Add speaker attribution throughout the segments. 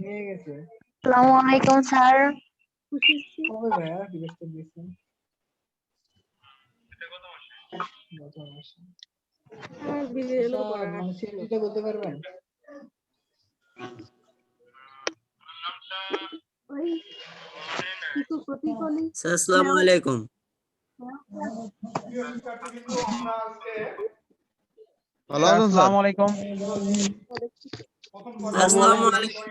Speaker 1: নিয়ে গেছে।
Speaker 2: আসসালামু আলাইকুম স্যার।
Speaker 1: কবে ভাইয়া ডিভাইসটা দিয়েছেন? গত মাসে। মানে সিএনজিটা করতে পারবেন?
Speaker 3: স্যার আসসালামু আলাইকুম।
Speaker 4: ভালো আছেন স্যার?
Speaker 5: আসসালামু আলাইকুম।
Speaker 3: আসসালামু আলাইকুম।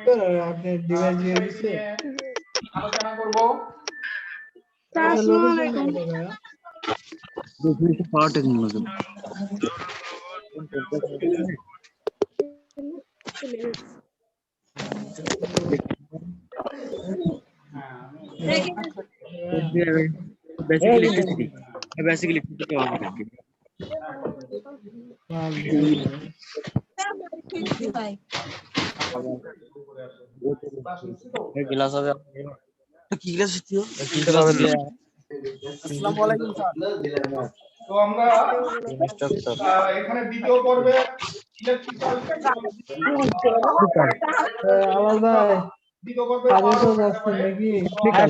Speaker 1: আপনি ডিভাইস দিয়ে দিচ্ছে
Speaker 6: আলোচনা করব।
Speaker 1: আসসালামু আলাইকুম ভাইয়া।
Speaker 3: ক্লাস হবে কি ক্লাস হচ্ছে?
Speaker 5: আসসালামু আলাইকুম স্যার।
Speaker 6: তো আমরা এখানে দ্বিতীয় পর্বে
Speaker 1: আওয়াজ ভাই
Speaker 6: দ্বিতীয় পর্বে
Speaker 1: কাজে তো যাচ্ছেন নাকি?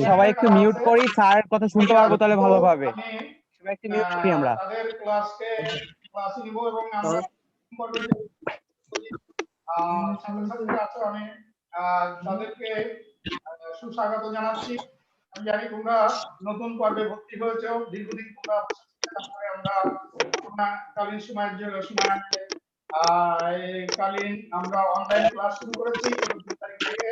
Speaker 5: সবাই একটু মিউট করি, স্যার কথা শুনতে পারবো তাহলে ভালোভাবে।
Speaker 6: আমি
Speaker 5: সবাই একটু মিউট করি আমরা।
Speaker 6: তাদের ক্লাস নিব এবং আমরা পর্বে যে ছাত্রছাত্রীরা আছে আমি তাদেরকে সুস্বাগত জানাচ্ছি। আমি জানি তোমরা নতুন পর্বে ভর্তি হয়েছে, দীর্ঘদিন তোমরা তারপরে আমরা কালীন সময়ের জন্য কালীন আমরা অনলাইন ক্লাস শুরু করেছি 2 তারিখ থেকে।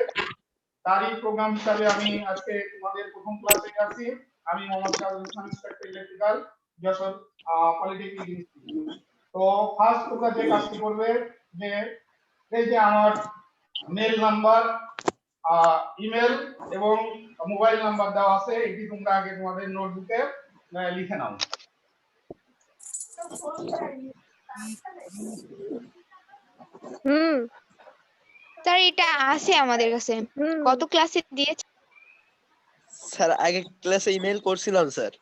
Speaker 6: তারই প্রোগ্রাম হিসাবে আমি আজকে তোমাদের প্রথম ক্লাসে আছি। আমি Mohammad Shahrul Islam, inspector electrical, Jessore polytechnic institute. তো ফার্স্ট তোমরা যে কাজটি করবে যে এই যে আমার মেল নাম্বার, ইমেল এবং মোবাইল নাম্বার দেওয়া আছে, এটি তোমরা আগে তোমাদের নোটবুকে লিখে নাও।
Speaker 2: স্যার এটা আছে আমাদের কাছে। কত ক্লাসে দিয়েছে?
Speaker 3: স্যার আগে ক্লাসে ইমেল করছিলাম স্যার।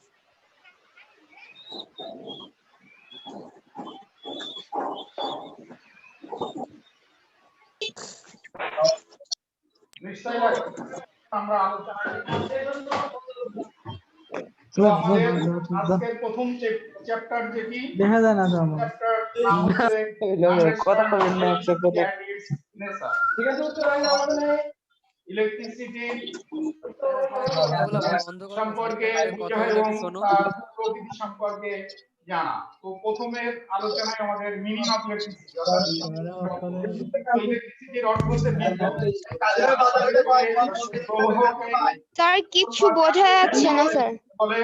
Speaker 6: নিশ্চয়ই আমরা আলোচনা আজকের প্রথম চ্যাপ্টার যেটি
Speaker 1: দেখা যায় না তো আমার।
Speaker 6: চ্যাপ্টার নাম হচ্ছে
Speaker 1: কথা বলেন না একটা কথা।
Speaker 6: ঠিক আছে, ইলেকট্রিসিটি সম্পর্কে এবং তার প্রকৃতি সম্পর্কে জানা। তো প্রথমে আলোচনায় আমাদের মিনিং অফ ইলেকট্রিসিটি, অর্থাৎ ইলেকট্রিসিটির অর্থ হচ্ছে বিদ্যুৎ।
Speaker 2: স্যার কিছু বোঝা যাচ্ছে না স্যার।
Speaker 6: বলে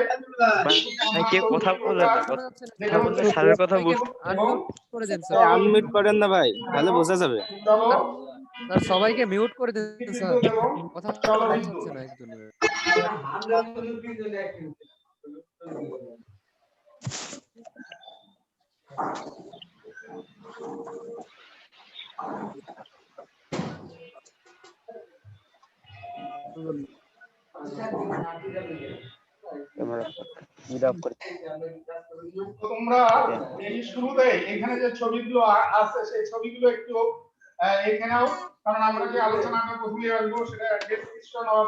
Speaker 4: কেউ কথা বলেন না, কথা বললে স্যারের কথা
Speaker 7: করে দেন স্যার,
Speaker 4: আনমিউট করেন না ভাই, তাহলে বোঝা যাবে।
Speaker 6: চলো
Speaker 7: স্যার সবাইকে মিউট করে দেন স্যার, কথা
Speaker 6: চলো
Speaker 7: বলা
Speaker 6: বিদ্যুৎ।
Speaker 7: যাচ্ছে না একজনের।
Speaker 6: তোমরা এই শুরুতে এখানে যে ছবিগুলো আছে সেই ছবিগুলো একটু এখানেও, কারণ আমরা যে আলোচনাটা প্রথমে আসবো সেটা ডেসক্রিপশন অফ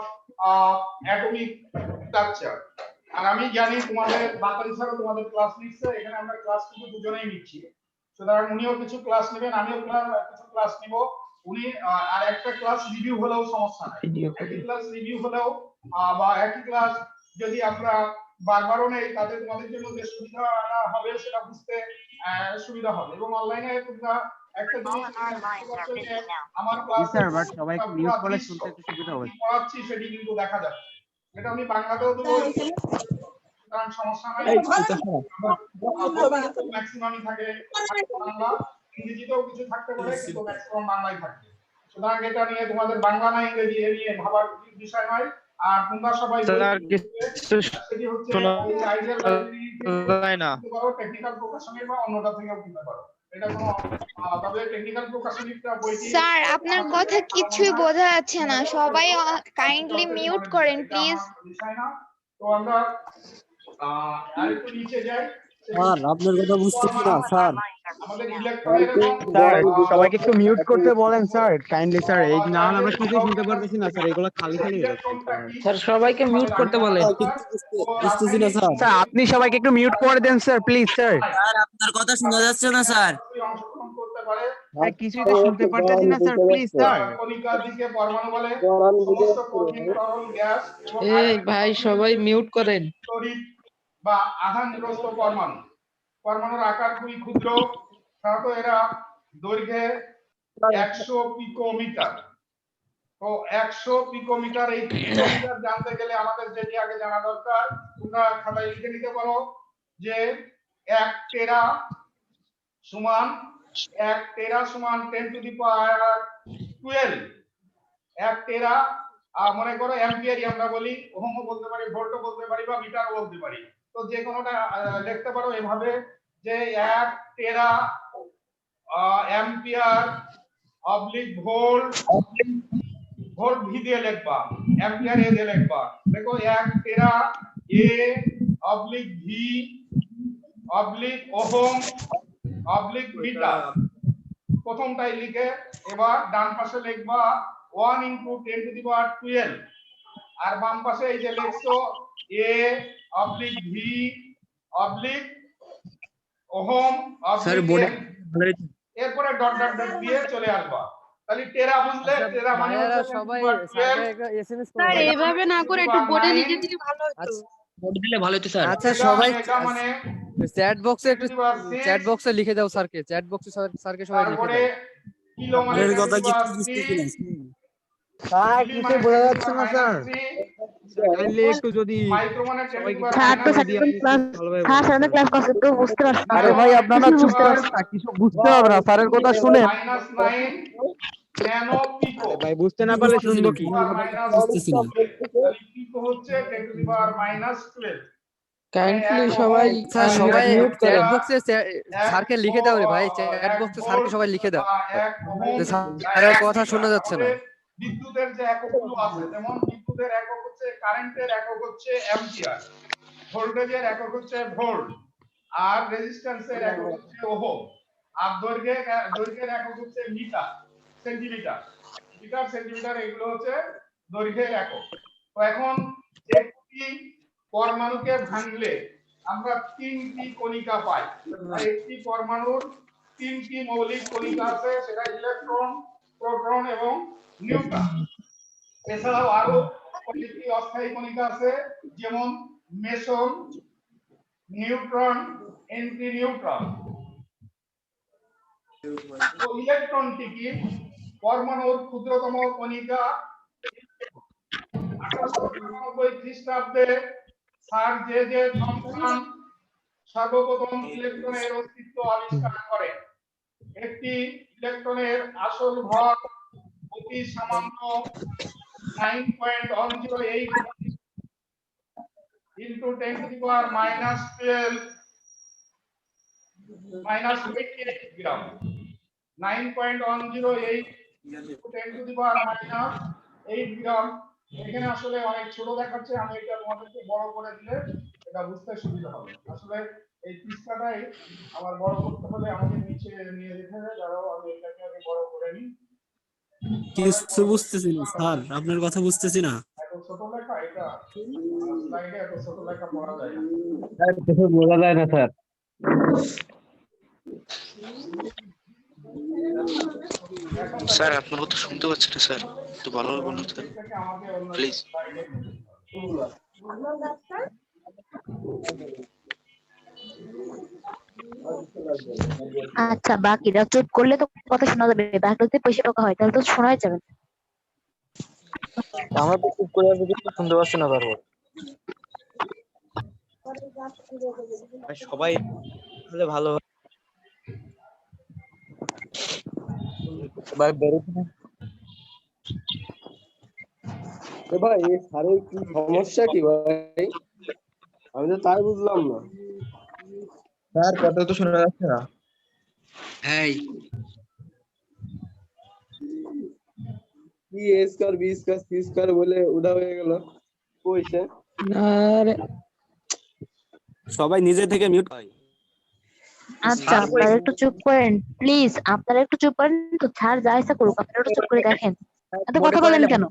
Speaker 6: অ্যাটমিক স্ট্রাকচার। আর আমি জানি তোমাদের বাতারি স্যারও তোমাদের ক্লাস নিচ্ছে, এখানে আমরা ক্লাস কিন্তু দুজনেই নিচ্ছি। সুতরাং উনিও কিছু ক্লাস নেবেন, আমিও কিছু ক্লাস নিব। উনি আর একটা ক্লাস রিভিউ হলেও সমস্যা নাই, একই ক্লাস রিভিউ হলেও বা একই ক্লাস যদি আমরা বারবারও নেই তাতে তোমাদের জন্য যে সুবিধা হবে সেটা বুঝতে সুবিধা হবে। এবং অনলাইনে তোমরা একটা জিনিস আমার ক্লাস
Speaker 5: স্যার বাট সবাই মিউট করলে শুনতে একটু সুবিধা হবে।
Speaker 6: পড়াচ্ছি সেটি কিন্তু দেখা যাচ্ছে। এটা আমি বাংলাতেও দেবো, কারণ সমস্যা নাই, ম্যাক্সিমামই থাকে বাংলা, ইংরেজিতেও কিছু থাকতে পারে কিন্তু ম্যাক্সিমাম বাংলাই থাকবে। সুতরাং এটা নিয়ে তোমাদের বাংলা না ইংরেজি এ নিয়ে ভাবার বিষয় নয়। আর তোমরা সবাই সেটি হচ্ছে আইডিয়াল লাইব্রেরি না টেকনিক্যাল প্রকাশনীর বা অন্যটা থেকেও কিনতে পারো। এটা কোনো তবে টেকনিক্যাল প্রকাশনীটা বইটি।
Speaker 2: স্যার আপনার কথা কিছুই বোঝা যাচ্ছে না, সবাই কাইন্ডলি মিউট করেন প্লিজ।
Speaker 6: তো আমরা আরেকটু নিচে যাই।
Speaker 8: স্যার আপনার কথা বুঝতেছি না স্যার।
Speaker 6: আমাদের ইলেকট্রনের এবং
Speaker 5: স্যার সবাইকে একটু মিউট করতে বলেন স্যার, কাইন্ডলি স্যার। এই না হলে আমরা কিছুই শুনতে পারতেছি না স্যার, এগুলো খালি খালি হয়ে যাচ্ছে।
Speaker 6: ইলেকট্রনটা কি
Speaker 1: স্যার সবাইকে মিউট করতে বলে।
Speaker 8: বুঝতেছি না স্যার।
Speaker 5: স্যার আপনি সবাইকে একটু মিউট করে দেন স্যার, প্লিজ স্যার।
Speaker 8: স্যার আপনার কথা শোনা যাচ্ছে না স্যার।
Speaker 6: অংশগ্রহণ করতে পারে
Speaker 5: কিছুই তো শুনতে পারতেছি না স্যার, প্লিজ স্যার।
Speaker 6: কণিকার দিকে পরমাণু বলে সমস্ত কঠিন তরল গ্যাস এবং
Speaker 1: এই ভাই সবাই মিউট করেন।
Speaker 6: তড়িৎ বা আধানগ্রস্ত পরমাণু। পরমাণুর আকার খুবই ক্ষুদ্র, সাধারণত এরা দৈর্ঘ্যে 100 পিকোমিটার। তো 100 পিকোমিটার, এই পিকোমিটার জানতে গেলে আমাদের যেটি আগে জানা দরকার, তোমরা খাতায় লিখে নিতে পারো যে 1 টেরা সমান 10 টু দি পাওয়ার 12। 1 টেরা মনে করো অ্যাম্পিয়ারই আমরা বলি, ওহমও বলতে পারি, ভোল্টও বলতে পারি বা মিটারও বলতে পারি। তো যে কোনোটা লিখতে পারো এভাবে যে 1 tera ampere oblique volt, volt V দিয়ে লিখবা, অ্যাম্পিয়ার এ দিয়ে লিখবা। দেখো 1 tera A oblique V oblique ohm oblique metre. প্রথমটাই লিখে এবার ডান পাশে লিখবা 1 × 10 টু দি পাওয়ার 12, আর বাম পাশে এই যে লিখছো A oblique V oblique ohm oblique, এরপরে ডট ডট ডট দিয়ে চলে আসবা। তাহলে টেরা বুঝলে, টেরা মানে
Speaker 7: ভাইয়ারা
Speaker 6: হচ্ছে
Speaker 7: সবাই
Speaker 6: 12।
Speaker 7: স্যারকে একটা এসএমএস করে
Speaker 9: স্যার
Speaker 7: দেন।
Speaker 9: এভাবে না করে একটু বোর্ডে লিখে দিলে ভালো হতো।
Speaker 1: বোর্ড দিলে ভালো হতো স্যার।
Speaker 7: আচ্ছা সবাই
Speaker 6: এটা মানে
Speaker 7: চ্যাট বক্সে একটু
Speaker 6: 10
Speaker 7: চ্যাট বক্সে লিখে দাও স্যারকে, চ্যাট বক্সে স্যারকে সবাই লিখে
Speaker 6: তারপরে
Speaker 7: দাও।
Speaker 6: কিলো মানে
Speaker 8: আপনার কথা
Speaker 6: 10
Speaker 8: কিছু বুঝতেছি না।
Speaker 5: স্যার কিছু বোঝা যাচ্ছে না স্যার, কাইন্ডলি একটু যদি
Speaker 6: মাইক্রো মানে 10
Speaker 5: সবাইকে
Speaker 6: টু দি
Speaker 2: স্যার তো
Speaker 6: পাওয়ার
Speaker 5: যদি
Speaker 2: ক্লাস,
Speaker 5: আপনি ভালোভাবে
Speaker 2: হ্যাঁ
Speaker 5: বলেন।
Speaker 2: স্যার ক্লাস করছে তো বুঝতে পারছি না।
Speaker 5: আরে ভাই আপনারা
Speaker 2: কিছুই
Speaker 5: চুপ
Speaker 2: বুঝতে
Speaker 5: করেন
Speaker 2: পারছি
Speaker 5: না, কিছু বুঝতে হবে না, স্যারের কথা শুনেন।
Speaker 6: -9 ন্যানো পিকো।
Speaker 5: ভাই বুঝতে না পারলে শুনবো কি?
Speaker 8: বুঝতেছি না।
Speaker 6: পিকো হচ্ছে 10 টু দি পাওয়ার -12।
Speaker 1: কাইন্ডলি সবাই
Speaker 7: স্যার সবাই
Speaker 1: মিউট
Speaker 7: চ্যাট
Speaker 1: করেন।
Speaker 7: বক্সে স্যারকে লিখে দাও রে ভাই, চ্যাট বক্সে স্যারকে সবাই লিখে দাও যে স্যারের কথা শোনা যাচ্ছে না।
Speaker 6: বিদ্যুতের যে এককগুলো আছে, যেমন বিদ্যুতের একক হচ্ছে, কারেন্টের একক হচ্ছে অ্যাম্পিয়ার, ভোল্টেজের একক হচ্ছে ভোল্ট, আর রেজিস্ট্যান্সের একক হচ্ছে ওহম, আর দৈর্ঘ্যের একক হচ্ছে মিটার, সেন্টিমিটার। মিটার, সেন্টিমিটার এগুলো হচ্ছে দৈর্ঘ্যের একক। তো এখন একটি পরমাণুকে ভাঙলে আমরা 3টি কণিকা পাই। আর একটি পরমাণুর 3টি মৌলিক কণিকা আছে, সেটা ইলেকট্রন, প্রোটন এবং নিউট্রন। এছাড়াও আরো কয়েকটি অস্থায়ী কণিকা আছে, যেমন মেসন, নিউট্রন, এন্টি নিউট্রন। তো ইলেকট্রনটি কি? পরমাণুর ক্ষুদ্রতম কণিকা। 1899 খ্রিস্টাব্দে স্যার জে থমসন সর্বপ্রথম ইলেকট্রনের অস্তিত্ব আবিষ্কার করেন। একটি ইলেকট্রনের আসল ভর অতি সামান্য 9.108 into 10 to the power -12 -88 gram. 9.108 into 10 to the power -8 গ্রাম। এখানে আসলে অনেক ছোট দেখাচ্ছে, আমি এটা তোমাদেরকে বড় করে দিলে এটা বুঝতে সুবিধা হবে। আসলে এই পৃষ্ঠাটাই আমার বড় করতে হলে আমাকে নিচে নিয়ে যেতে হবে, দাঁড়াও আমি এটাকে আগে বড় করে নিই।
Speaker 8: কিছু বুঝতেছি না স্যার, আপনার কথা বুঝতেছি না।
Speaker 6: এত ছোট লেখা, এটা স্লাইডে এত ছোট লেখা পড়া যায় না।
Speaker 5: স্যার কিছু বোঝা যায় না স্যার।
Speaker 4: স্যার আপনার কথা শুনতে পাচ্ছি না স্যার, একটু ভালোভাবে বলুন স্যার প্লিজ।
Speaker 2: আচ্ছা বাকিরা চুপ করলে তো কথা শোনা যাবে, বাকিতে পয়সা টাকা হয় তাহলে তো শোনাই যাবে না।
Speaker 1: আমরা তো চুপ করে আছি, কিছু শুনতে পাচ্ছি না। তারপর
Speaker 3: সবাই হলে ভালো হয়।
Speaker 1: ভাই বেরোতে না।
Speaker 10: ভাই এই স্যারের কি সমস্যা কি ভাই? আমি তো তাই বুঝলাম না।
Speaker 1: স্যার কথা তো শোনা যাচ্ছে না।
Speaker 8: এই
Speaker 10: কি A square B square C square বলে উদা হয়ে গেল কইছে।
Speaker 1: আরে
Speaker 8: সবাই নিজে থেকে মিউট হয়।
Speaker 9: আচ্ছা আপনারা একটু চুপ করেন প্লিজ, আপনারা একটু চুপ করেন তো, স্যার যা ইচ্ছা করুক, আপনারা একটু চুপ করে দেখেন, এত কথা বলেন কেন?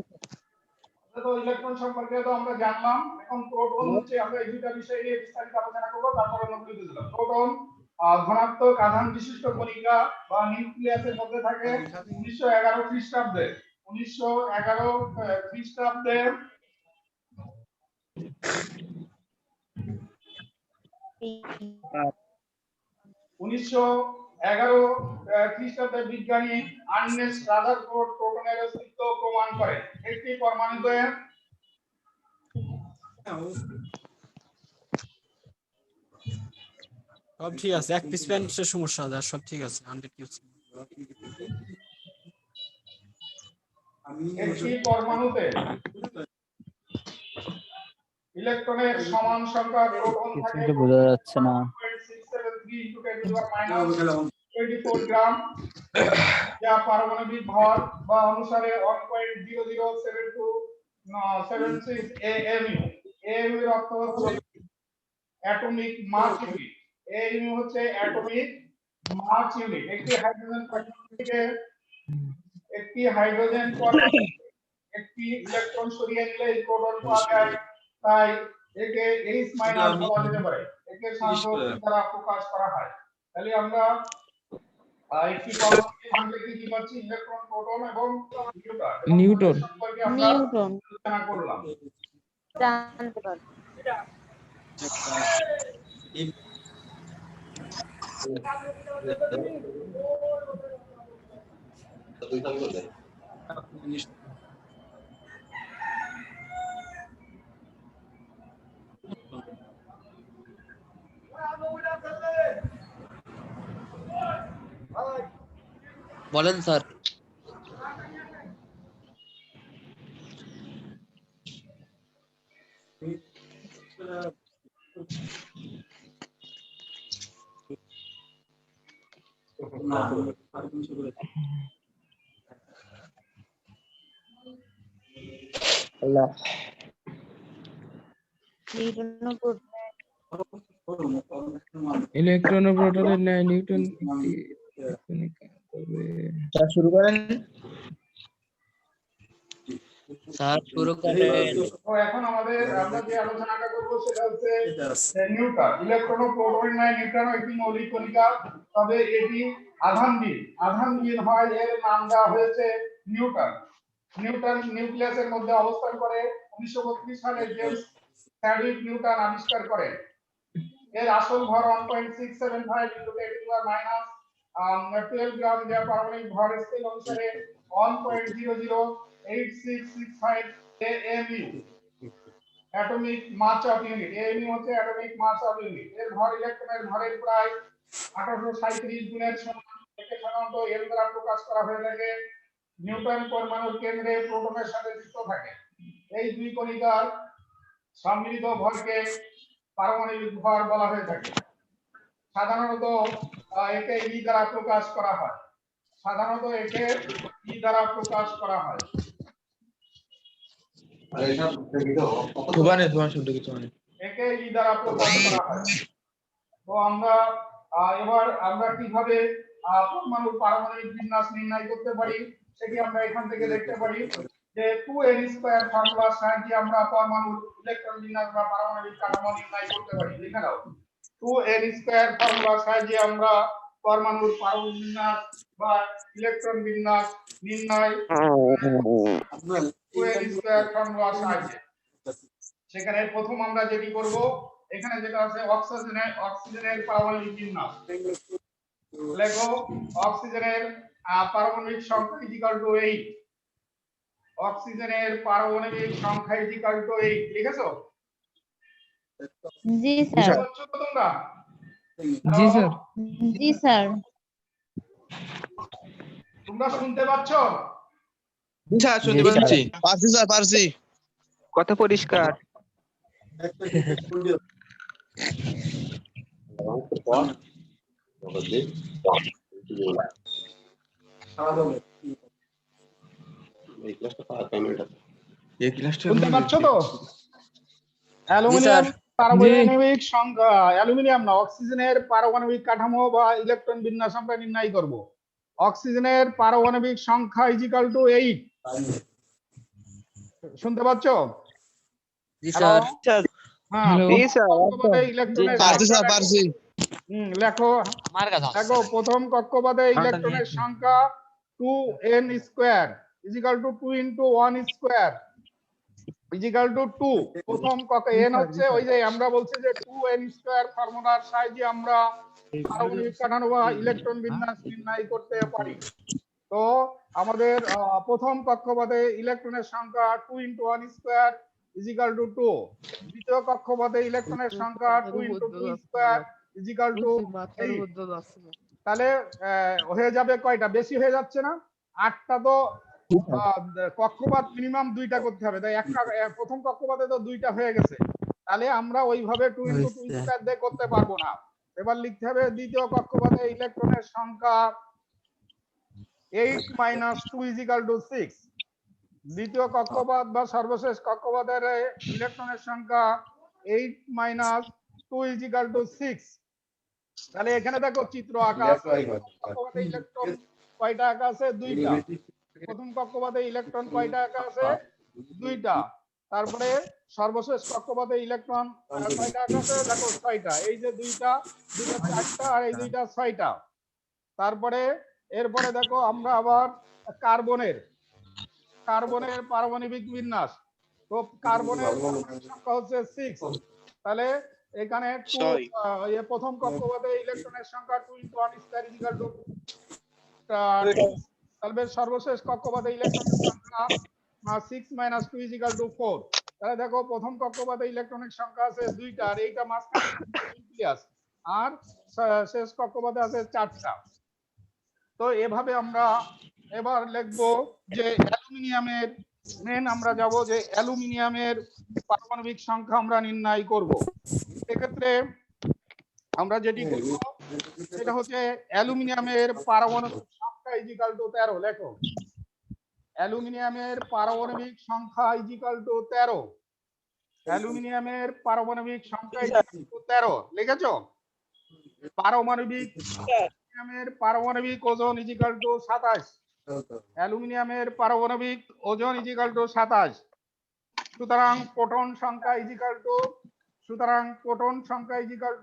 Speaker 6: তো ইলেকট্রন সম্পর্কে তো আমরা জানলাম, এখন প্রোটন হচ্ছে, আমরা এই দুটো বিষয় নিয়ে বিস্তারিত আলোচনা করব। তারপরে নোটগুলো দিলাম। প্রোটন ধনাত্মক আধান বিশিষ্ট কণিকা বা নিউক্লিয়াসের মধ্যে থাকে। 1911 খ্রিস্টাব্দে 1911 খ্রিস্টাব্দে 1911 খ্রিস্টাব্দে বিজ্ঞানী আর্নেস্ট রাদারফোর্ড প্রোটনের অস্তিত্ব প্রমাণ করেন। একটি পরমাণুতে
Speaker 8: সব ঠিক আছে, এক পিস প্যান্টের সমস্যা আছে, আর সব ঠিক আছে 100%।
Speaker 6: একটি পরমাণুতে ইলেকট্রনের সমান সংখ্যা প্রোটন থাকে,
Speaker 5: বোঝা যাচ্ছে না।
Speaker 6: 24 গ্রাম, যা পারমাণবিক ভর বা অনুসারে 1.007276 AMU। AMU এর অর্থ হচ্ছে অ্যাটমিক মাস ইউনিট। AMU হচ্ছে অ্যাটমিক মাস ইউনিট। একটি হাইড্রোজেন পরমাণু একটি ইলেকট্রন সরিয়ে নিলে এই প্রোটন পাওয়া যায়, তাই একে H- বলা যেতে পারে। একে সাধারণত দ্বারা প্রকাশ করা হয়। তাহলে আমরা একটি পরমাণুকে ভাঙলে কি পাচ্ছি? ইলেকট্রন, প্রোটন এবং নিউট্রন সম্পর্কে আমরা আলোচনা করলাম।
Speaker 9: জানতে পারবো।
Speaker 3: বলেন স্যার।
Speaker 1: ইলেকট্রন ও প্রোটনের ন্যায় নিউটন শুরু করেন।
Speaker 3: স্যার শুরু করেন।
Speaker 6: তো এখন আমরা যে আলোচনাটা করব সেটা হচ্ছে নিউটন। ইলেকট্রন ও প্রোটনের ন্যায় নিউটন একটি মৌলিক কণিকা, তবে এটি আধানবিহীন। আধানবিহীন হয়, এর নাম দেওয়া হয়েছে নিউটন। নিউটন নিউক্লিয়াসের মধ্যে অবস্থান করে। 1932 সালে জেমস স্যাডউইক নিউটন আবিষ্কার করেন। এর আসল ভর 1.675 × 10⁻12 গ্রাম, যা পারমাণবিক ভর স্কেল অনুসারে 1.008665 AMU। Atomic mass of unit. AMU হচ্ছে অ্যাটমিক মাস অফ ইউনিট। এর ভর ইলেকট্রনের ভরের প্রায় 1837 গুণের সমান। একে সাধারণত M দ্বারা প্রকাশ করা হয়ে থাকে। নিউটন পরমাণুর কেন্দ্রে প্রোটনের সাথে যুক্ত থাকে। এই দুই কণিকার সম্মিলিত ভরকে পারমাণবিক ভর বলা হয়ে থাকে। সাধারণত একে E দ্বারা প্রকাশ করা হয়। একে E দ্বারা প্রকাশ করা হয়। তো আমরা কিভাবে পরমাণুর পারমাণবিক বিন্যাস নির্ণয় করতে পারি সেটি আমরা এখান থেকে দেখতে পারি যে 2n² ফর্মুলার সাহায্যে আমরা পরমাণুর ইলেকট্রন বিন্যাস বা পারমাণবিক কাঠামো নির্ণয় করতে পারি। লিখে নাও, 2n² ফর্মুলার সাহায্যে আমরা পরমাণুর পারমাণবিক বিন্যাস বা ইলেকট্রন বিন্যাস নির্ণয় 2n² ফর্মুলার সাহায্যে। সেখানে প্রথম আমরা যেটি করব, এখানে যেটা আছে অক্সিজেনের পারমাণবিক বিন্যাস লেখো। অক্সিজেনের পারমাণবিক সংখ্যা = 8। অক্সিজেনের পারমাণবিক সংখ্যা = 8। লিখেছো?
Speaker 9: জি স্যার।
Speaker 6: তোমরা?
Speaker 1: জি স্যার।
Speaker 9: জি স্যার।
Speaker 6: তোমরা শুনতে পাচ্ছ?
Speaker 1: জি স্যার, শুনতে পাচ্ছি। পারছি স্যার, পারছি।
Speaker 5: কত পরিষ্কার।
Speaker 6: শুনতে পাচ্ছ তো? অ্যালুমিনিয়াম পারমাণবিক সংখ্যা অ্যালুমিনিয়াম না, অক্সিজেনের পারমাণবিক কাঠামো বা ইলেকট্রন বিন্যাস আমরা নির্ণয় করব। অক্সিজেনের পারমাণবিক সংখ্যা ইজিক্যাল টু 8। শুনতে পাচ্ছ?
Speaker 7: জি স্যার।
Speaker 6: হ্যাঁ,
Speaker 3: জি স্যার,
Speaker 6: কক্ষপথে ইলেকট্রনের
Speaker 1: পারছি
Speaker 6: সংখ্যা
Speaker 1: স্যার, পারছি।
Speaker 6: লেখো। দেখো প্রথম কক্ষপথে ইলেকট্রনের সংখ্যা 2n square is equal to 2 into 1 square is equal to 2। প্রথম n হচ্ছে ওই যে আমরা বলছি যে 2n স্কয়ার ফর্মুলার সাহায্যে আমরা পারমাণবিক কাঠামো বা ইলেকট্রন বিন্যাস নির্ণয় করতে পারি। তো আমাদের প্রথম কক্ষপথে ইলেকট্রনের সংখ্যা 2 ইনটু 1 স্কয়ার ইজিক্যাল টু 2। দ্বিতীয় কক্ষপথে ইলেকট্রনের সংখ্যা 2 ইনটু 2 স্কয়ার ইজিক্যাল টু 3। তাহলে হয়ে যাবে কয়টা? বেশি হয়ে যাচ্ছে না? 8টা। তো কক্ষপথ মিনিমাম 2টা করতে হবে, তাই একটা প্রথম কক্ষপথে তো 2টা হয়ে গেছে। তাহলে আমরা ওইভাবে 2 ইনটু 2 স্কয়ার দিয়ে করতে পারবো না। এবার লিখতে হবে দ্বিতীয় কক্ষপথে ইলেকট্রনের সংখ্যা 8 মাইনাস 2 ইজিক্যাল টু 6। দ্বিতীয় কক্ষপথ বা সর্বশেষ কক্ষপথের ইলেকট্রনের সংখ্যা 8 মাইনাস 2 ইজিক্যাল টু 6। তাহলে এখানে দেখো চিত্র আঁকা আছে। কক্ষপথে ইলেকট্রন কয়টা আঁকা আছে? 2টা। প্রথম কক্ষপথে ইলেকট্রন কয়টা আঁকা আছে? 2টা। তারপরে সর্বশেষ কক্ষপথে ইলেকট্রন কয়টা আঁকা আছে? দেখো 6টা। এই যে 2টা 4টা আর এই 2টা 6টা। তারপরে এরপরে দেখো আমরা আবার কার্বনের পারমাণবিক বিন্যাস। তো কার্বনের সংখ্যা হচ্ছে 6। তাহলে এখানে প্রথম কক্ষপথে ইলেকট্রনের সংখ্যা 2 ইনটু 1 স্কয়ার ইকুয়াল টু তাহলে সর্বশেষ কক্ষপথে ইলেকট্রনের সংখ্যা 6 মাইনাস 2 ইকুয়াল টু 4। তাহলে দেখো প্রথম কক্ষপথে ইলেকট্রনের সংখ্যা আছে 2টা আর এইটা মাঝখানে নিউক্লিয়াস, আর শেষ কক্ষপথে আছে 4টা। তো এভাবে আমরা এবার লিখবো যে অ্যালুমিনিয়ামের আমরা যাব যে অ্যালুমিনিয়ামের পারমাণবিক সংখ্যা আমরা নির্ণয় করব। এক্ষেত্রে আমরা যেটি করব সেটা হচ্ছে অ্যালুমিনিয়ামের পারমাণবিক সংখ্যা ইজিক্যাল টু 13। লেখো অ্যালুমিনিয়ামের পারমাণবিক সংখ্যা ইজিক্যাল টু 13। অ্যালুমিনিয়ামের পারমাণবিক সংখ্যা ইজিক্যাল টু 13 লিখেছো? পারমাণবিক ওজন ইজিক্যাল টু 27। অ্যালুমিনিয়ামের পারমাণবিক ওজন ইজিক্যাল টু 27। সুতরাং প্রোটন সংখ্যা ইজিক্যাল টু 13। সুতরাং প্রোটন সংখ্যা ইজিক্যাল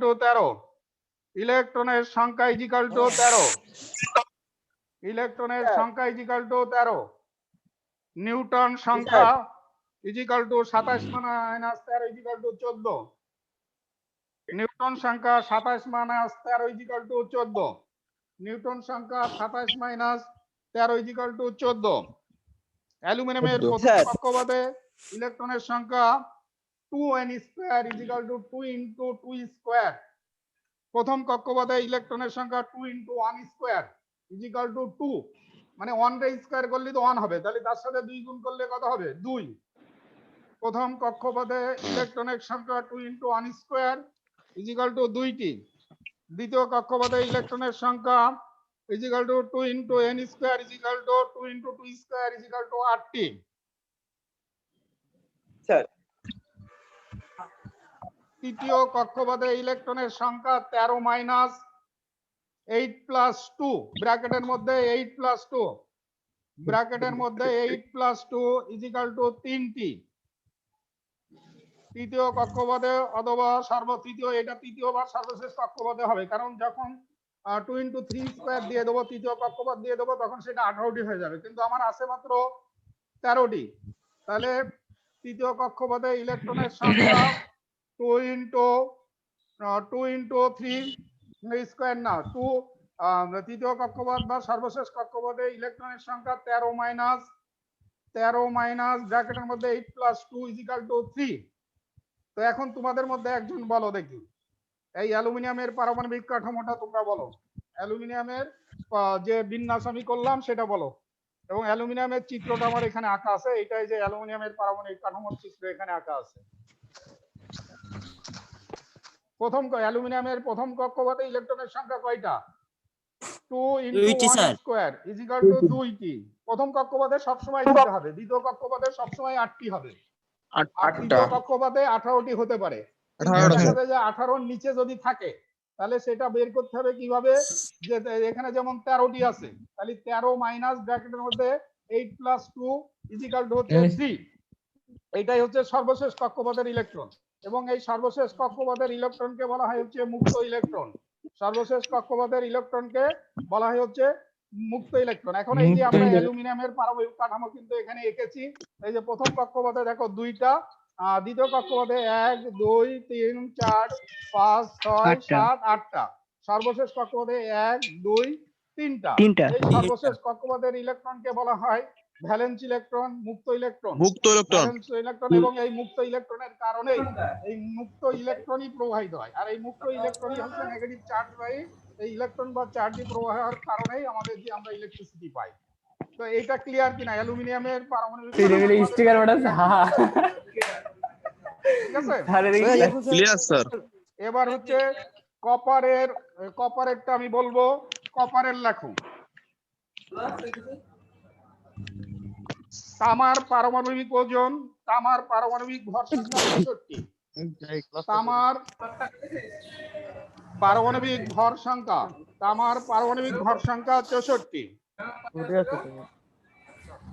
Speaker 6: টু 13। ইলেকট্রনের সংখ্যা ইজিক্যাল টু 13। ইলেকট্রনের সংখ্যা ইজিক্যাল টু 13। নিউটন সংখ্যা is equal to 27 minus 13 is equal to 14। Neutron সংখ্যা 27 মাইনাস 13 ইজিক্যাল টু 14। নিউটন সংখ্যা 27 মাইনাস 13 ইজিক্যাল টু 14। অ্যালুমিনিয়ামের প্রথম কক্ষপথে ইলেকট্রনের সংখ্যা 2n square is equal to 2 into 2 square. প্রথম কক্ষপথে ইলেকট্রনের সংখ্যা 2 ইনটু 1 স্কয়ার ইজিক্যাল টু 2। মানে 1 রে স্কয়ার করলে তো 1 হবে, তাহলে তার সাথে 2 গুণ করলে কত হবে? 2। প্রথম কক্ষপথে ইলেকট্রনের সংখ্যা 2 ইনটু 1 স্কয়ার ইজিক্যাল টু 2টি। দ্বিতীয় কক্ষপথে ইলেকট্রনের সংখ্যা is equal to 2 into n square is equal to 2 into 2 square is equal to 8টি।
Speaker 3: স্যার
Speaker 6: তৃতীয় কক্ষপথে ইলেকট্রনের সংখ্যা 13 মাইনাস 8 প্লাস 2 ব্র্যাকেটের মধ্যে 8 প্লাস 2 ব্র্যাকেটের মধ্যে 8 প্লাস 2 ইজিক্যাল টু 3টি। তৃতীয় কক্ষপথে অথবা সর্বতৃতীয়, এটা তৃতীয় বা সর্বশেষ কক্ষপথে হবে, কারণ যখন 2 ইনটু 3 স্কয়ার দিয়ে দেবো, তৃতীয় কক্ষপথ দিয়ে দেবো, তখন সেটা 18টি হয়ে যাবে, কিন্তু আমার আছে মাত্র 13টি। তাহলে তৃতীয় কক্ষপথে ইলেকট্রনের সংখ্যা 2 ইনটু 3 স্কয়ার না 2। তৃতীয় কক্ষপথ বা সর্বশেষ কক্ষপথে ইলেকট্রনের সংখ্যা 13 মাইনাস ব্র্যাকেটের মধ্যে 8 প্লাস 2 ইজিক্যাল টু 3। তো এখন তোমাদের মধ্যে একজন বলো দেখি এই অ্যালুমিনিয়ামের পারমাণবিক কাঠামোটা তোমরা বলো। অ্যালুমিনিয়ামের যে বিন্যাস আমি করলাম সেটা বলো, এবং অ্যালুমিনিয়ামের চিত্রটা আমার এখানে আঁকা আছে। এটাই যে অ্যালুমিনিয়ামের পারমাণবিক কাঠামোর চিত্র এখানে আঁকা আছে। অ্যালুমিনিয়ামের প্রথম কক্ষপথে ইলেকট্রনের সংখ্যা কয়টা? 2 ইনটু 1 স্কয়ার ইজিক্যাল টু 2টি। প্রথম কক্ষপথে সবসময় 2টা হবে, দ্বিতীয় কক্ষপথে সবসময় 8টি হবে। আর তৃতীয় কক্ষপথে 18টি হতে পারে। দেখা যাবে যে 18-র নিচে যদি থাকে তাহলে সেটা বের করতে হবে কিভাবে, যে এখানে যেমন 13টি আছে, তাহলে 13 মাইনাস ব্র্যাকেটের মধ্যে 8 + 2 হচ্ছে 3। এটাই হচ্ছে সর্বশেষ কক্ষপথের ইলেকট্রন, এবং এই সর্বশেষ কক্ষপথের ইলেকট্রনকে বলা হয় হচ্ছে মুক্ত ইলেকট্রন। সর্বশেষ কক্ষপথের ইলেকট্রনকে বলা হয় হচ্ছে মুক্ত ইলেকট্রন। এখন এই যে আমরা অ্যালুমিনিয়ামের পারমাণবিক কাঠামো কিন্তু এখানে এঁকেছি। এই যে প্রথম কক্ষপথে দেখো 2টা, দ্বিতীয় কক্ষপথে 1 2 3 4 5 6 7 8টা, সর্বশেষ কক্ষপথে 1 2 3টা। এই সর্বশেষ কক্ষপথের ইলেকট্রনকে বলা হয় ভ্যালেন্স ইলেকট্রন, মুক্ত ইলেকট্রন। ভ্যালেন্স ইলেকট্রন, এবং এই মুক্ত ইলেকট্রনের কারণেই এই মুক্ত ইলেকট্রনই প্রবাহিত হয়। আর এই মুক্ত ইলেকট্রনই হচ্ছে নেগেটিভ চার্জ বাহী। এই ইলেকট্রন বা চার্জই প্রবাহের কারণেই আমাদের যে আমরা ইলেকট্রিসিটি পাই। তো এটা ক্লিয়ার কিনা অ্যালুমিনিয়ামের পারমাণবিক স্টিকার বানাচ্ছে? ঠিক আছে,
Speaker 1: ক্লিয়ার স্যার।
Speaker 6: এবার হচ্ছে কপারেরটা আমি বলবো। কপারের লেখো। তামার পারমাণবিক ওজন, তামার পারমাণবিক ভর সংখ্যা 64। তামার পারমাণবিক ভর সংখ্যা, তামার পারমাণবিক ভর সংখ্যা 64।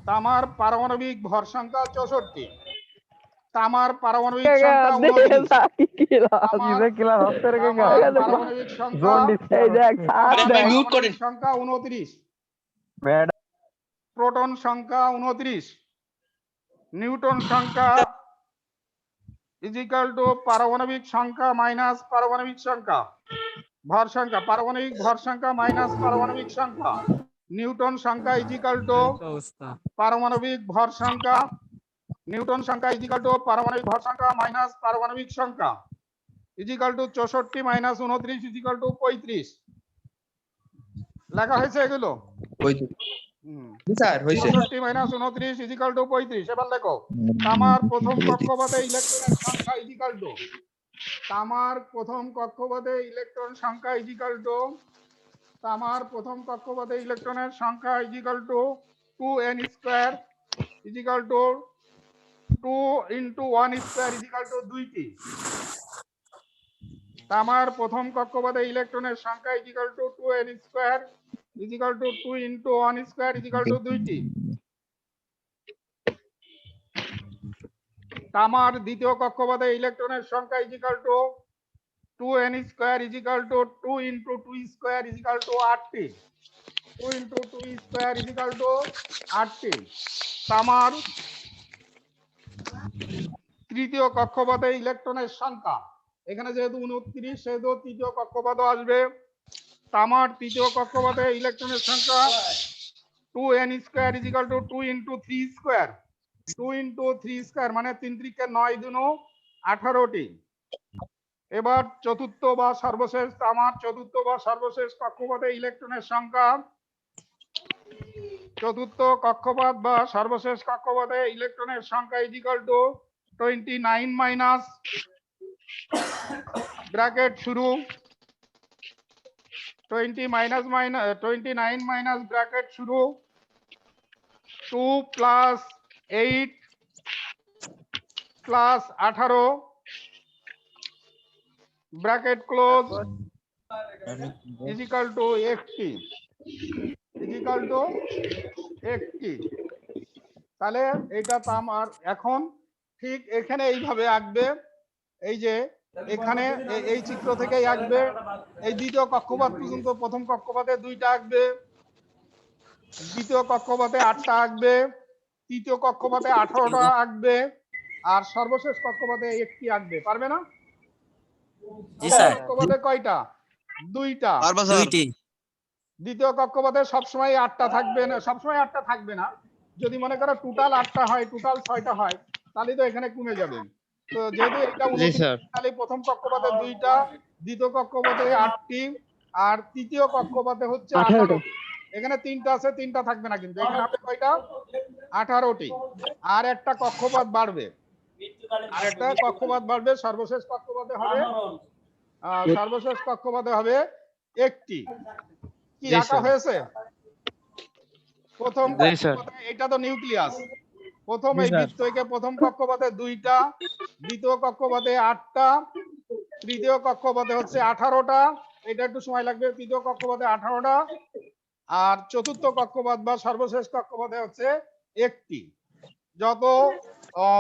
Speaker 6: তামার পারমাণবিক ভর সংখ্যা 64। তামার পারমাণবিক সংখ্যা 29। পারমাণবিক সংখ্যা 29। প্রোটন সংখ্যা 29। নিউটন সংখ্যা ইজিক্যাল টু পারমাণবিক সংখ্যা মাইনাস পারমাণবিক সংখ্যা। ভর সংখ্যা, পারমাণবিক ভর সংখ্যা মাইনাস পারমাণবিক সংখ্যা। নিউটন সংখ্যা ইজিক্যাল টু পারমাণবিক ভর সংখ্যা। নিউটন সংখ্যা ইজিক্যাল টু পারমাণবিক ভর সংখ্যা মাইনাস পারমাণবিক সংখ্যা is equal to 64 minus 29 is equal to 35। লেখা হয়েছে এগুলো?
Speaker 1: স্যার হইছে।
Speaker 6: 64 মাইনাস 29 ইজিক্যাল টু 35। এবার লেখো তামার প্রথম কক্ষপথে ইলেকট্রনের সংখ্যা ইজিক্যাল টু, তামার প্রথম কক্ষপথে ইলেকট্রন সংখ্যা ইজিক্যাল টু, তামার প্রথম কক্ষপথে ইলেকট্রনের সংখ্যা is equal to 2n square is equal to 2 * 1 square is equal to 2টি। তামার প্রথম কক্ষপথে ইলেকট্রনের সংখ্যা is equal to 2n square is equal to 2 * 1 square is equal to 2টি। তামার দ্বিতীয় কক্ষপথে ইলেকট্রনের সংখ্যা is equal to 2n square is equal to 2 * 2 square is equal to 8টি। 2 * 2 স্কয়ার ইজিক্যাল টু 8টি। তামার তৃতীয় কক্ষপথে ইলেকট্রনের সংখ্যা, এখানে যেহেতু 29 সেহেতু তৃতীয় কক্ষপথ আসবে। তামার তৃতীয় কক্ষপথে ইলেকট্রনের সংখ্যা 2n square is equal to 2 * 3 square. 2 * 3 square মানে 3 × 3 = 9 × 18টি। এবার চতুর্থ বা সর্বশেষ, তামার চতুর্থ বা সর্বশেষ কক্ষপথে ইলেকট্রনের সংখ্যা, চতুর্থ কক্ষপথ বা সর্বশেষ কক্ষপথে ইলেকট্রনের সংখ্যা ইজিক্যাল টু 29 মাইনাস ব্র্যাকেট শুরু 29 মাইনাস ব্র্যাকেট শুরু 2 + 8 + 18 ব্র্যাকেট ক্লোজ ইজিক্যাল টু 1টি ইজিক্যাল টু 1টি। তাহলে এটা তামার। এখন ঠিক এখানে এইভাবে আঁকবে, এই যে এখানে এই চিত্র থেকেই আঁকবে। এই দ্বিতীয় কক্ষপথ পর্যন্ত প্রথম কক্ষপথে 2টা আঁকবে, দ্বিতীয় কক্ষপথে 8টা আঁকবে, তৃতীয় কক্ষপথে 18টা আঁকবে, আর সর্বশেষ কক্ষপথে 1টি আঁকবে। পারবে না?
Speaker 8: জি স্যার।
Speaker 6: কক্ষপথে কয়টা? 2টা।
Speaker 1: পারবা স্যার।
Speaker 6: দ্বিতীয় কক্ষপথে সবসময় 8টা থাকবে না, সবসময় 8টা থাকবে না। যদি মনে করো টোটাল 8টা হয়, টোটাল 6টা হয়, তাহলে তো এখানে কমে যাবে। তো যেহেতু এটা 29, তাহলে প্রথম কক্ষপথে 2টা, দ্বিতীয় কক্ষপথে 8টি, আর তৃতীয় কক্ষপথে হচ্ছে 18টি। এখানে 3টা আছে, 3টা থাকবে না, কিন্তু এখানে হবে কয়টা? 18টি। আর একটা কক্ষপথ বাড়বে, আর একটা কক্ষপথ বাড়বে। সর্বশেষ কক্ষপথে হবে 1টি। কি আঁকা হয়েছে? প্রথম কক্ষপথে এটা তো নিউক্লিয়াস, প্রথম
Speaker 8: জি
Speaker 6: এই
Speaker 8: স্যার।
Speaker 6: বৃত্তকে প্রথম কক্ষপথে 2টা, দ্বিতীয় কক্ষপথে 8টা, তৃতীয় কক্ষপথে হচ্ছে 18টা, এটা একটু সময় লাগবে, তৃতীয় কক্ষপথে 18টা, আর চতুর্থ কক্ষপথ বা সর্বশেষ কক্ষপথে হচ্ছে 1টি। যত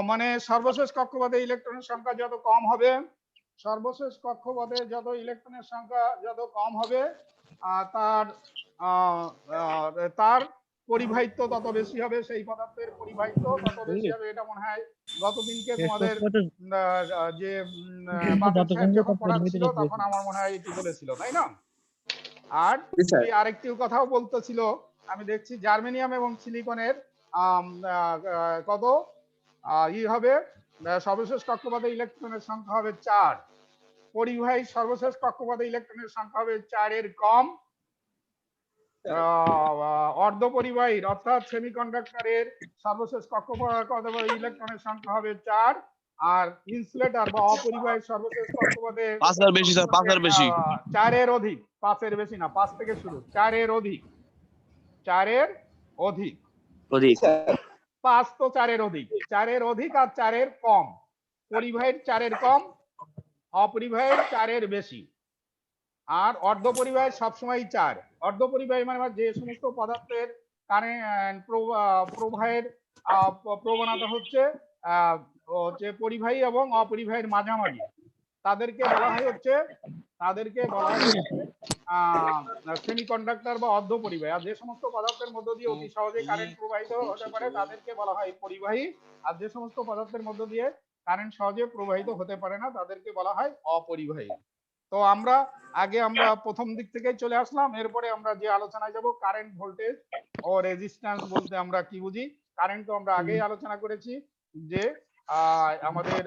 Speaker 6: মানে সর্বশেষ কক্ষপথে ইলেকট্রনের সংখ্যা যত কম হবে, সর্বশেষ কক্ষপথে যত ইলেকট্রনের সংখ্যা যত কম হবে, তার তার পরিবাহিত্ব তত বেশি হবে, সেই পদার্থের পরিবাহিত্ব তত বেশি হবে। এটা মনে হয় গতদিনকে তোমাদের যে বাপের সাহেব যখন পড়াচ্ছিল তখন আমার মনে হয় এটি বলেছিল, তাই না? আর এই আরেকটি কথাও বলতেছিল, আমি দেখছি জার্মেনিয়াম এবং সিলিকনের কত হবে, সর্বশেষ কক্ষপথে ইলেকট্রনের সংখ্যা হবে 4, পরিবাহী সর্বশেষ কক্ষপথে ইলেকট্রনের সংখ্যা হবে 4 এর কম, অর্ধপরিবাহীর অর্থাৎ সেমিকন্ডাক্টরের সর্বশেষ কক্ষপথে ইলেকট্রনের সংখ্যা হবে 4, আর ইনসুলেটর বা অপরিবাহীর সর্বশেষ কক্ষপথে
Speaker 1: 5 এর বেশি স্যার, 5 এর বেশি।
Speaker 6: 4 এর অধিক, 5 এর বেশি না, 5 থেকে শুরু, 4 এর অধিক, 4 এর অধিক, 5 তো 4 এর অধিক, 4 এর অধিক আর 4 এর কম, পরিবাহীর 4 এর কম, অপরিবাহীর 4 এর বেশি, আর অর্ধপরিবাহী সবসময় 4। অর্ধপরিবাহী মানে যে সমস্ত পদার্থের কারেন্ট প্রবাহের প্রবণতা হচ্ছে পরিবাহী এবং অপরিবাহীর মাঝামাঝি, তাদেরকে বলা হয় হচ্ছে সেমিকন্ডাক্টর বা অর্ধপরিবাহী। আর যে সমস্ত পদার্থের মধ্য দিয়ে অতি সহজে কারেন্ট প্রবাহিত হতে পারে তাদেরকে বলা হয় পরিবাহী, আর যে সমস্ত পদার্থের মধ্য দিয়ে কারেন্ট সহজে প্রবাহিত হতে পারে না তাদেরকে বলা হয় অপরিবাহী। তো আমরা প্রথম দিক থেকে চলে আসলাম, এরপরে আমরা যে আলোচনায় যাব কারেন্ট, ভোল্টেজ ও রেজিস্ট্যান্স বলতে আমরা কি বুঝি। কারেন্ট তো আমরা আগেই আলোচনা করেছি যে আমাদের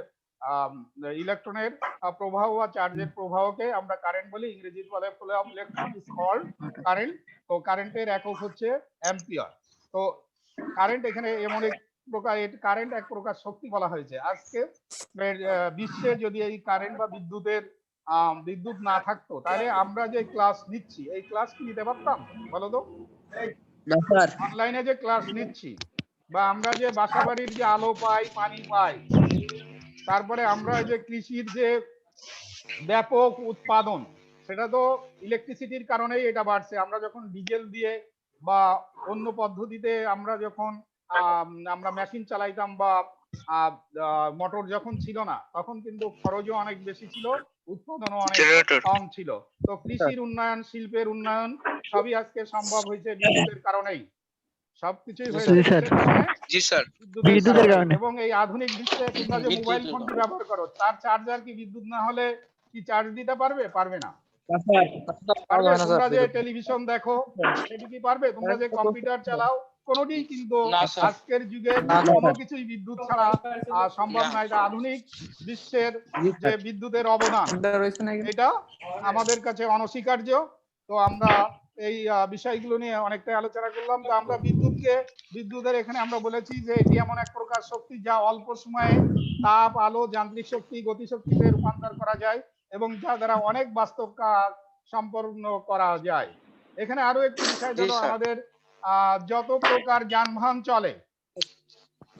Speaker 6: ইলেকট্রনের প্রবাহ বা চার্জের প্রবাহকে আমরা কারেন্ট বলি, ইংরেজি বলে flow of electron is called current. তো কারেন্টের একক হচ্ছে অ্যাম্পিয়ার। তো কারেন্ট এখানে এমন এক প্রকার, কারেন্ট এক প্রকার শক্তি বলা হয়েছে। আজকে বিশ্বে যদি এই কারেন্ট বা বিদ্যুৎ না থাকতো তাহলে আমরা যে ক্লাস নিচ্ছি এই ক্লাস কি নিতে পারতাম বলো তো? অনলাইনে যে ক্লাস নিচ্ছি বা আমরা যে বাসাবাড়ির যে আলো পাই, পানি পাই, তারপরে আমরা যে কৃষির যে ব্যাপক উৎপাদন, সেটা তো ইলেকট্রিসিটির কারণেই এটা বাড়ছে। আমরা যখন ডিজেল দিয়ে বা অন্য পদ্ধতিতে আমরা যখন আমরা মেশিন চালাইতাম বা মোটর যখন ছিল না তখন কিন্তু খরচও অনেক বেশি ছিল, উৎপাদনও অনেক কম ছিল। তো কৃষির উন্নয়ন, শিল্পের উন্নয়ন সবই আজকে সম্ভব হয়েছে বিদ্যুতের কারণেই। সবকিছুই হয়েছে বিদ্যুতের কারণে। এবং এই আধুনিক বিশ্বে তোমরা যে মোবাইল ফোনটি ব্যবহার করো, তার চার্জার কি বিদ্যুৎ না হলে কি চার্জ দিতে পারবে? পারবে না। তোমরা যে টেলিভিশন দেখো সেটি কি পারবে? তোমরা যে কম্পিউটার চালাও, কোনোটি কিন্তু আজকের যুগে কোনো কিছুই বিদ্যুৎ ছাড়া সম্ভব নয়। এটা আধুনিক বিশ্বের যে বিদ্যুতের অবদান, এটা আমাদের কাছে অনস্বীকার্য। তো আমরা এই বিষয়গুলো নিয়ে অনেকটাই আলোচনা করলাম। তো আমরা বিদ্যুতের এখানে আমরা বলেছি যে এটি এমন এক প্রকার শক্তি যা অল্প সময়ে তাপ, আলো, যান্ত্রিক শক্তি, গতিশক্তিতে রূপান্তর করা যায় এবং যা দ্বারা অনেক বাস্তব কাজ সম্পন্ন করা যায়। এখানে আরো একটি বিষয় হলো আমাদের যত প্রকার যানবাহন চলে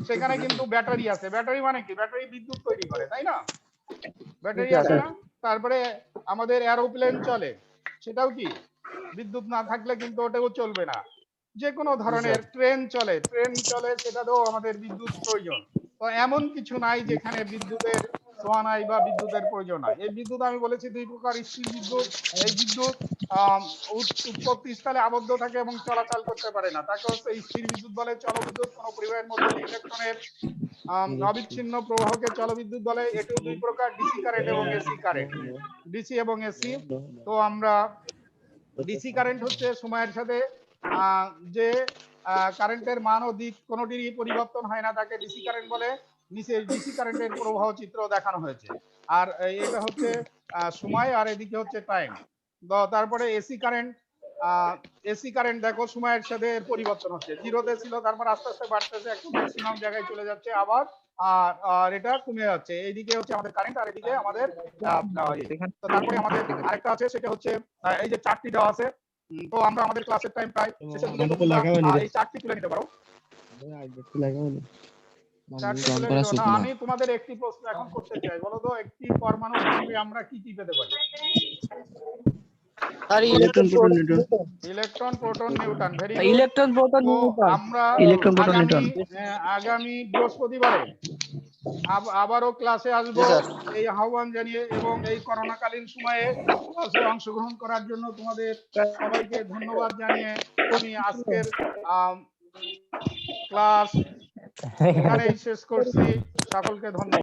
Speaker 6: সেখানে কিন্তু ব্যাটারি আছে। ব্যাটারি মানে কি? ব্যাটারি বিদ্যুৎ তৈরি করে, তাই না? ব্যাটারি আছে না? তারপরে আমাদের এরোপ্লেন চলে, সেটাও কি বিদ্যুৎ না থাকলে কিন্তু ওটাও চলবে না। যে কোনো ধরনের ট্রেন চলে, সেটাতেও আমাদের বিদ্যুৎ প্রয়োজন। তো এমন কিছু নাই যেখানে বিদ্যুতের ছোঁয়া নাই বা বিদ্যুতের প্রয়োজন নাই। এই বিদ্যুৎ আমি বলেছি দুই প্রকার, স্থির বিদ্যুৎ। এই বিদ্যুৎ উৎপত্তি স্থলে আবদ্ধ থাকে এবং চলাচল করতে পারে না, তাকে হচ্ছে স্থির বিদ্যুৎ বলে। জলবিদ্যুৎ কোনো পরিবাহের মধ্যে ইলেকট্রনের অবিচ্ছিন্ন প্রবাহকে জলবিদ্যুৎ বলে। এটিও দুই প্রকার, ডিসি কারেন্ট এবং এসি কারেন্ট, ডিসি এবং এসি। তো আমরা ডিসি কারেন্ট হচ্ছে সময়ের সাথে যে কারেন্টের মান ও দিক কোনোটিরই পরিবর্তন হয় না, তাকে ডিসি কারেন্ট বলে। নিচে ডিসি কারেন্টের প্রবাহ চিত্র দেখানো হয়েছে। আর এটা হচ্ছে সময়, আর এদিকে হচ্ছে টাইম। তারপরে এসি কারেন্ট দেখো সময়ের সাথে পরিবর্তন হচ্ছে, জিরোতে ছিল, তারপর আস্তে আস্তে বাড়তেছে, একটু ম্যাক্সিমাম জায়গায় চলে যাচ্ছে, আবার আর এটা কমে যাচ্ছে। এইদিকে হচ্ছে আমাদের কারেন্ট, আর এদিকে আমাদের তারপরে আমাদের আরেকটা আছে, সেটা হচ্ছে এই যে চার্টটি দেওয়া আছে। তো আমরা আমাদের ক্লাসের টাইম প্রায় শেষের দিকে, এই চার্টটি তুলে নিতে পারো। আমি তোমাদের একটি প্রশ্ন এখন করতে চাই, বলো তো একটি পরমাণু থেকে আমরা কি কি পেতে পারি?
Speaker 3: আর
Speaker 5: electron proton neutron.
Speaker 6: Electron proton neutron. Very good.
Speaker 8: Electron proton neutron.
Speaker 6: আমরা
Speaker 8: ইলেকট্রন প্রোটন নিউট্রন।
Speaker 6: আগামী বৃহস্পতিবারে আবারও ক্লাসে আসবো এই আহ্বান জানিয়ে, এবং এই করোনাকালীন সময়ে ক্লাসে অংশগ্রহণ করার জন্য তোমাদের সবাইকে ধন্যবাদ জানিয়ে আমি আজকের ক্লাস এখানেই শেষ করছি। সকলকে ধন্যবাদ।